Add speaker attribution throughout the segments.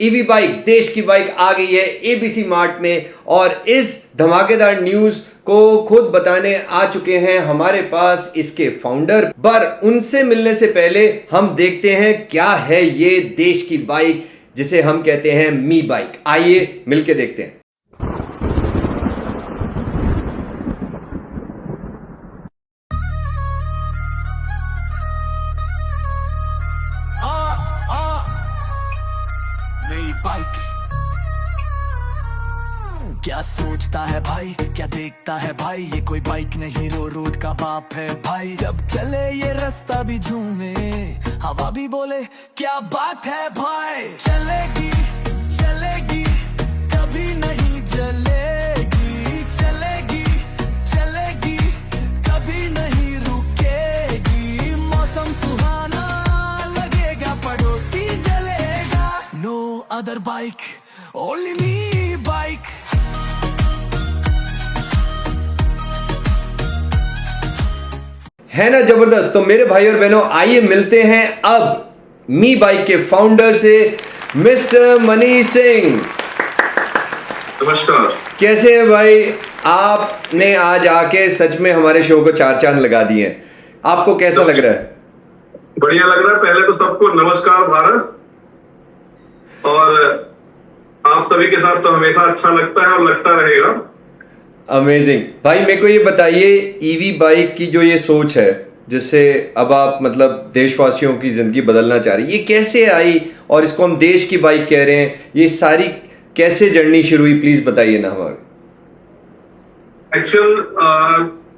Speaker 1: EV bike, देश की bike आ गई है एबीसी मार्ट में। और इस धमाकेदार न्यूज को खुद बताने आ चुके हैं हमारे पास इसके फाउंडर। पर उनसे मिलने से पहले हम देखते हैं क्या है ये देश की बाइक जिसे हम कहते हैं मी बाइक। आइए मिलके देखते हैं।
Speaker 2: बाइक क्या सोचता है भाई, क्या देखता है भाई, ये कोई बाइक नहीं रोड का बाप है भाई। जब चले ये रास्ता भी झूमे, हवा भी बोले क्या बात है भाई। चलेगी चलेगी कभी नहीं जलेगी, चलेगी चलेगी कभी नहीं रुकेगी। मौसम सुहाना लगेगा, पड़ोसी जलेगा। No other bike, only me bike.
Speaker 1: है ना जबरदस्त। तो मेरे भाई और बहनों, आइए मिलते हैं अब मी बाइक के फाउंडर से, मिस्टर मनीष सिंह।
Speaker 3: नमस्कार।
Speaker 1: कैसे हैं भाई? आपने आज आके सच में हमारे शो को चार चांद लगा दिए हैं। आपको कैसा लग रहा है?
Speaker 3: बढ़िया लग रहा है। पहले तो सबको नमस्कार भारत, और आप सभी के साथ तो हमेशा अच्छा लगता है और लगता रहेगा।
Speaker 1: अमेजिंग भाई। मेरे को ये बताइए, ईवी बाइक की जो ये सोच है जिससे अब आप मतलब देशवासियों की जिंदगी बदलना चाह रही है, ये कैसे आई और इसको हम देश की बाइक कह रहे हैं, ये सारी कैसे जर्नी शुरू हुई? प्लीज बताइए ना हमारे।
Speaker 3: एक्चुअल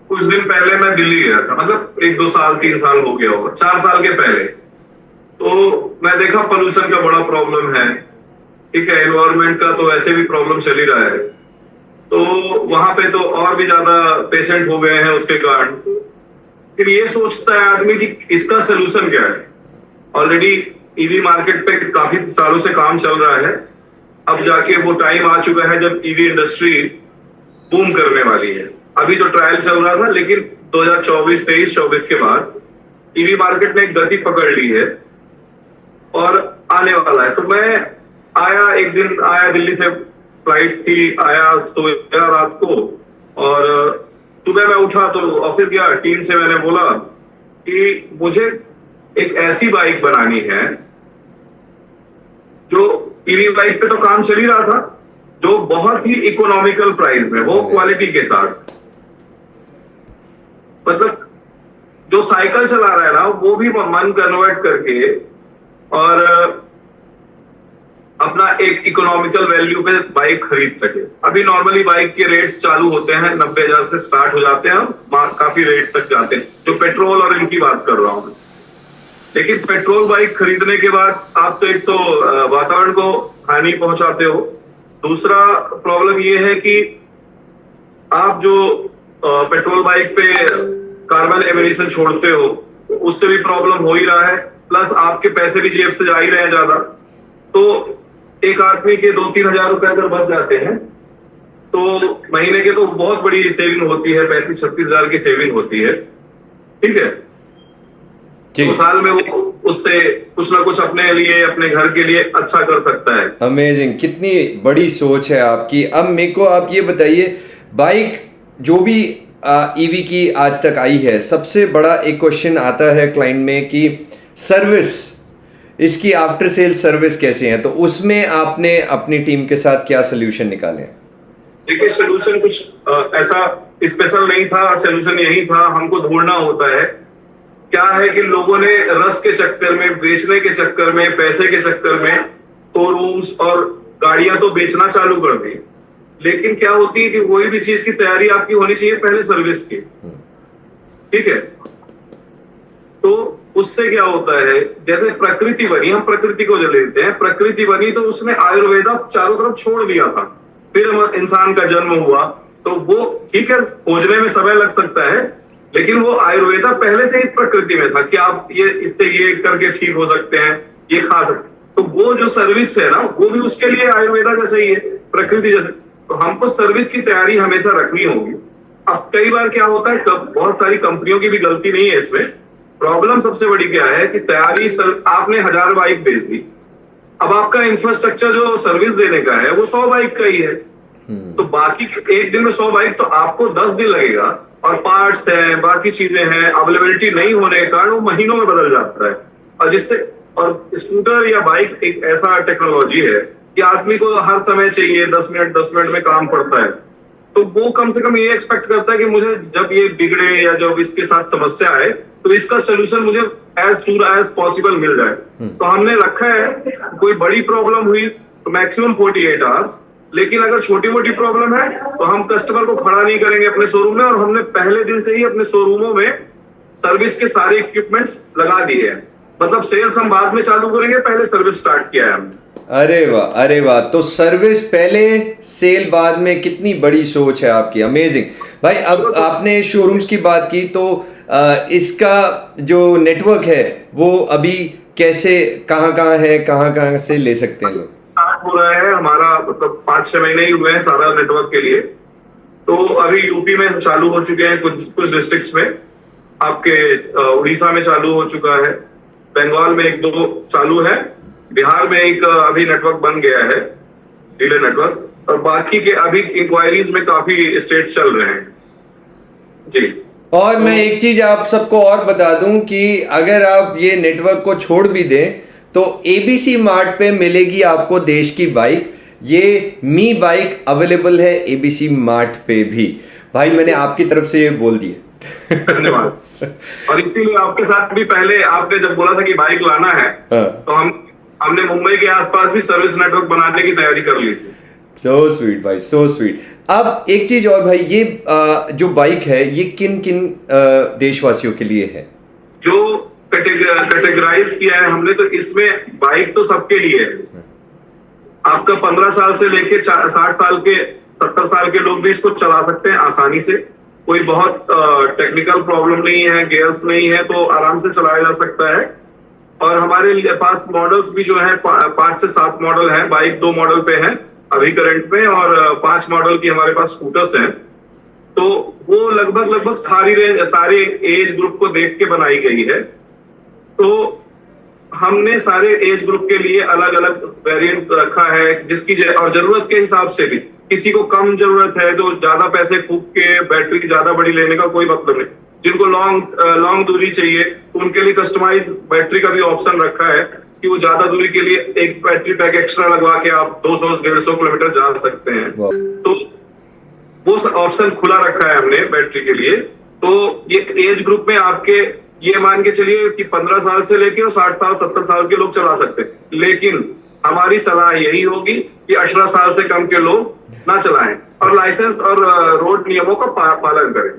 Speaker 3: कुछ दिन पहले मैं दिल्ली गया था, मतलब 1-2 साल 3 साल हो गया होगा, 4 साल के पहले। तो मैं देखा पोल्यूशन का बड़ा प्रॉब्लम है, ठीक है, एनवायरमेंट का तो वैसे भी प्रॉब्लम चल ही रहा है। तो वहां पे तो और भी ज्यादा पेशेंट हो गए हैं उसके कारण। फिर ये सोचता है आदमी कि इसका सोल्यूशन क्या है। ऑलरेडी ईवी मार्केट पे काफी सालों से काम चल रहा है, अब जाके वो टाइम आ चुका है जब ईवी इंडस्ट्री बूम करने वाली है। अभी तो ट्रायल चल रहा था, लेकिन 2024 के बाद ईवी मार्केट ने एक गति पकड़ ली है और आने वाला है। तो मैं आया, एक दिन आया, दिल्ली से फ्लाइट थी, आया तो रात को, और सुबह मैं उठा तो ऑफिस गया। टीम से मैंने बोला कि मुझे एक ऐसी बाइक बनानी है जो ईवी बाइक पे तो काम चल ही रहा था, जो बहुत ही इकोनॉमिकल प्राइस में, वो क्वालिटी के साथ, मतलब जो साइकिल चला रहा है ना वो भी मन कन्वर्ट करके और अपना एक इकोनॉमिकल वैल्यू पे बाइक खरीद सके। अभी नॉर्मली बाइक के रेट्स चालू होते हैं 90,000 से स्टार्ट हो जाते हैं, काफी रेट तक जाते हैं, जो पेट्रोल और इनकी बात कर रहा हूं। लेकिन पेट्रोल बाइक खरीदने के बाद आप तो एक तो वातावरण को हानि पहुंचाते हो, दूसरा प्रॉब्लम ये है कि आप जो पेट्रोल बाइक पे कार्बन एमिशन छोड़ते हो उससे भी प्रॉब्लम हो ही रहा है, प्लस आपके पैसे भी जेब से जा ही रहे हैं ज्यादा। तो एक आदमी के 2-3 हजार रुपए अगर बच जाते हैं तो महीने के तो बहुत बड़ी सेविंग होती है, 35-36 हजार की सेविंग होती है, ठीक है। तो साल में वो उससे कुछ ना कुछ अपने लिए, अपने घर के लिए अच्छा कर सकता है।
Speaker 1: अमेजिंग, कितनी बड़ी सोच है आपकी। अब मेरे को आप ये बताइए, बाइक जो भी ईवी की आज तक आई है, सबसे बड़ा एक क्वेश्चन आता है क्लाइंट में कि सर्विस, इसकी आफ्टर सेल सर्विस कैसे है, तो उसमें आपने अपनी टीम के साथ क्या सोल्यूशन निकाले?
Speaker 3: देखिए, सोल्यूशन कुछ ऐसा स्पेशल नहीं था, सोल्यूशन यही था, हमको ढूंढना होता है। क्या है कि लोगों ने रस के चक्कर में, बेचने के चक्कर में, पैसे के चक्कर में शोरूम्स और गाड़ियां तो बेचना चालू कर दी, लेकिन क्या होती है कि कोई भी चीज की तैयारी आपकी होनी चाहिए पहले सर्विस की, ठीक है। तो उससे क्या होता है, जैसे प्रकृति बनी, हम प्रकृति को जो लेते हैं, प्रकृति बनी तो उसने आयुर्वेदा चारों तरफ छोड़ दिया था, फिर इंसान का जन्म हुआ। तो वो ठीक है, खोजने में समय लग सकता है, लेकिन वो आयुर्वेदा पहले से ही प्रकृति में था कि आप ये इससे ये करके ठीक हो सकते हैं, ये खा सकते। तो वो जो सर्विस है ना, वो भी उसके लिए आयुर्वेदा जैसे ही है, प्रकृति जैसे। तो हमको सर्विस की तैयारी हमेशा रखनी होगी। अब कई बार क्या होता है, बहुत सारी कंपनियों की भी गलती नहीं है इसमें। प्रॉब्लम सबसे बड़ी क्या है कि तैयारी आपने 1000 बाइक बेच दी, अब आपका इंफ्रास्ट्रक्चर जो सर्विस देने का है वो 100 बाइक का ही है, तो बाकी एक दिन में 100 बाइक, तो आपको 10 दिन लगेगा, और पार्ट्स है, बाकी चीजें हैं, अवेलेबिलिटी नहीं होने के कारण वो महीनों में बदल जाता है। और जिससे, और स्कूटर या बाइक एक ऐसा टेक्नोलॉजी है कि आदमी को हर समय चाहिए, 10 मिनट में काम पड़ता है, तो वो कम से कम ये एक्सपेक्ट करता है कि मुझे जब ये बिगड़े या जब इसके साथ समस्या आए तो इसका सोल्यूशन मुझे एज सून एज पॉसिबल मिल जाए। तो हमने रखा है, कोई बड़ी प्रॉब्लम हुई तो मैक्सिमम 48 आवर्स, लेकिन अगर छोटी मोटी प्रॉब्लम है तो हम कस्टमर को खड़ा नहीं करेंगे अपने शोरूम में, और हमने पहले दिन से ही अपने शोरूमों में सर्विस के सारे इक्विपमेंट्स लगा दिए हैं। मतलब सेल्स हम बाद में चालू करेंगे, पहले सर्विस स्टार्ट किया है हमने।
Speaker 1: अरे वाह, अरे वाह, तो सर्विस पहले सेल बाद में, कितनी बड़ी सोच है आपकी, अमेजिंग भाई। अब आपने शोरूम्स की बात की, तो इसका जो नेटवर्क है वो अभी कैसे, कहाँ है, कहाँ से ले सकते हैं लोग?
Speaker 3: स्टार्ट हो रहा है हमारा, मतलब 5-6 महीने ही हुए हैं सारा नेटवर्क के लिए। तो अभी यूपी में चालू हो चुके हैं, कुछ डिस्ट्रिक्ट्स में, आपके उड़ीसा में चालू हो चुका है, बंगाल में 1-2 चालू है, बिहार में एक अभी नेटवर्क बन गया है, डीलर नेटवर्क, और बाकी के अभी इंक्वायरीज में काफी स्टेट चल रहे हैं जी।
Speaker 1: और मैं एक चीज आप सबको और बता दूं कि अगर आप ये नेटवर्क को छोड़ भी दें तो एबीसी मार्ट पे मिलेगी आपको देश की बाइक। ये मी बाइक अवेलेबल है एबीसी मार्ट पे भी। भाई मैंने आपकी तरफ से ये बोल दिया,
Speaker 3: धन्यवाद। और इसीलिए आपके साथ भी पहले आपने जब बोला था कि बाइक लाना है, तो हमने मुंबई के आसपास भी सर्विस नेटवर्क बनाने की तैयारी कर ली थी।
Speaker 1: सो स्वीट भाई, सो स्वीट। अब एक चीज और भाई, ये जो बाइक है ये किन किन देशवासियों के लिए है? जो
Speaker 3: कैटेगराइज किया है हमने, तो इसमें बाइक तो सबके लिए है। आपका 15 साल से लेके 60 साल के 70 साल के लोग भी इसको चला सकते हैं आसानी से। कोई बहुत टेक्निकल प्रॉब्लम नहीं है, गियर्स नहीं है, तो आराम से चलाया जा सकता है। और हमारे पास मॉडल्स भी जो है 5 से 7 मॉडल है। बाइक 2 मॉडल पे है अभी करंट में, और 5 मॉडल की हमारे पास स्कूटर्स हैं। तो वो लगभग सारे एज ग्रुप को देख के बनाई गई है। तो हमने सारे एज ग्रुप के लिए अलग अलग वेरिएंट रखा है, जिसकी और जरूरत के हिसाब से भी। किसी को कम जरूरत है तो ज्यादा पैसे फूक के बैटरी ज्यादा बड़ी लेने का कोई मतलब नहीं। जिनको लॉन्ग दूरी चाहिए तो उनके लिए कस्टमाइज बैटरी का भी ऑप्शन रखा है कि वो ज्यादा दूरी के लिए एक बैटरी पैक एक्स्ट्रा लगवा के आप 200-150 किलोमीटर जा सकते हैं। तो वो ऑप्शन खुला रखा है हमने बैटरी के लिए। तो ये एज ग्रुप में आपके ये मान के चलिए कि 15 साल से लेके 60 साल 70 साल के लोग चला सकते हैं। लेकिन हमारी सलाह यही होगी कि 18 साल से कम के लोग ना चलाएं और लाइसेंस और रोड नियमों का पालन करें।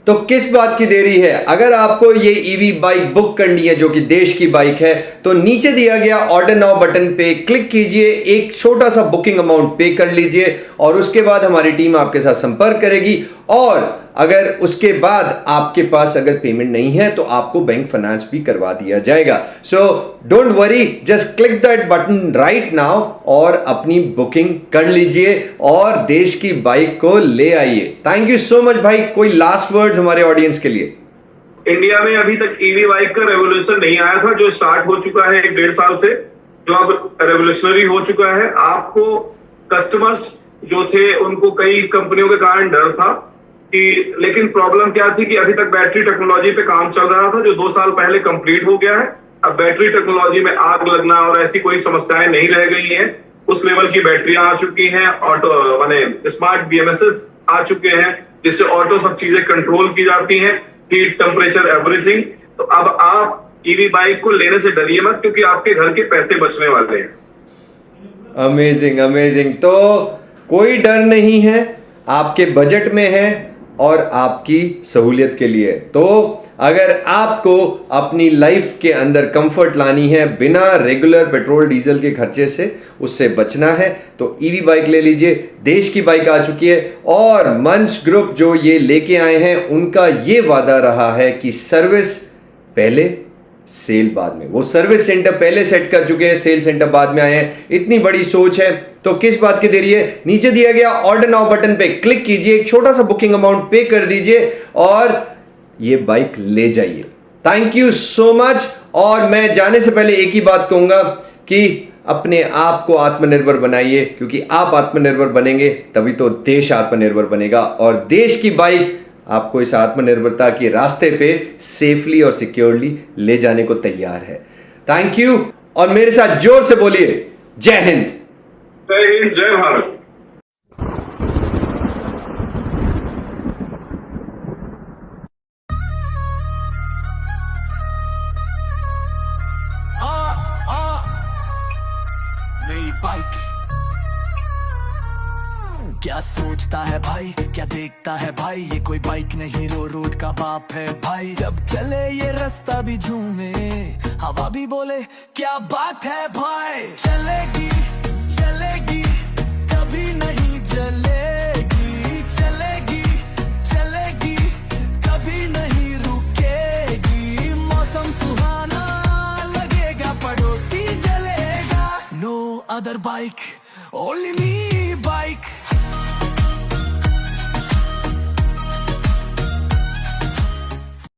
Speaker 1: तो किस बात की देरी है? अगर आपको ये ईवी बाइक बुक करनी है जो कि देश की बाइक है, तो नीचे दिया गया ऑर्डर नाउ बटन पे क्लिक कीजिए, एक छोटा सा बुकिंग अमाउंट पे कर लीजिए और उसके बाद हमारी टीम आपके साथ संपर्क करेगी। और अगर उसके बाद आपके पास अगर पेमेंट नहीं है तो आपको बैंक फाइनेंस भी करवा दिया जाएगा। So don't worry, just click that button right now और अपनी बुकिंग कर लीजिए और देश की बाइक को ले आइए। थैंक यू सो मच भाई। कोई लास्ट वर्ड्स हमारे ऑडियंस के लिए?
Speaker 3: इंडिया में अभी तक ईवी बाइक का रेवोल्यूशन नहीं आया था, जो स्टार्ट हो चुका है 1-1.5 साल से, जो अब रेवोल्यूशनरी हो चुका है। आपको कस्टमर्स जो थे उनको कई कंपनियों के कारण डर था कि, लेकिन प्रॉब्लम क्या थी कि अभी तक बैटरी टेक्नोलॉजी पे काम चल रहा था जो 2 साल पहले कंप्लीट हो गया है। अब बैटरी टेक्नोलॉजी में आग लगना और ऐसी कोई समस्याएं नहीं रह गई हैं। उस लेवल की बैटरियां आ चुकी हैं, ऑटो माने स्मार्ट BMSs आ चुके हैं जिससे ऑटो सब चीजें कंट्रोल की जाती हैं, हीट, टेम्परेचर, एवरीथिंग। तो अब आप ईवी बाइक को लेने से डरिए मत, क्योंकि आपके घर के पैसे बचने वाले हैं।
Speaker 1: Amazing amazing. तो कोई डर नहीं है, आपके बजट में है और आपकी सहूलियत के लिए। तो अगर आपको अपनी लाइफ के अंदर कंफर्ट लानी है बिना रेगुलर पेट्रोल डीजल के खर्चे से, उससे बचना है, तो ईवी बाइक ले लीजिए। देश की बाइक आ चुकी है और मंच ग्रुप जो ये लेके आए हैं उनका ये वादा रहा है कि सर्विस पहले सेल बाद में। वो सर्विस सेंटर पहले सेट कर चुके हैं, सेल सेंटर बाद में आए हैं। इतनी बड़ी सोच है तो किस बात की देरी है? नीचे दिया गया ऑर्डर नाउ बटन पे क्लिक कीजिए, एक छोटा सा बुकिंग अमाउंट पे कर दीजिए और ये बाइक ले जाइए। Thank you so much. और मैं जाने से पहले एक ही बात कहूंगा कि अपने आप को आत्मनिर्भर बनाइए, क्योंकि आप आत्मनिर्भर बनेंगे तभी तो देश आत्मनिर्भर बनेगा और देश की बाइक आपको इस आत्मनिर्भरता के रास्ते पे सेफली और सिक्योरली ले जाने को तैयार है। थैंक यू और मेरे साथ जोर से बोलिए जय हिंद।
Speaker 3: जय हिंद, जय भारत।
Speaker 2: नई बाइक क्या सोचता है भाई, क्या देखता है भाई, ये कोई बाइक नहीं रोड का बाप है भाई। जब चले ये रास्ता भी झूमे, हवा भी बोले क्या बात है भाई। चलेगी चलेगी कभी नहीं जलेगी, चलेगी चलेगी कभी नहीं रुकेगी। मौसम सुहाना लगेगा, पड़ोसी जलेगा। नो अदर बाइक, ओनली मी।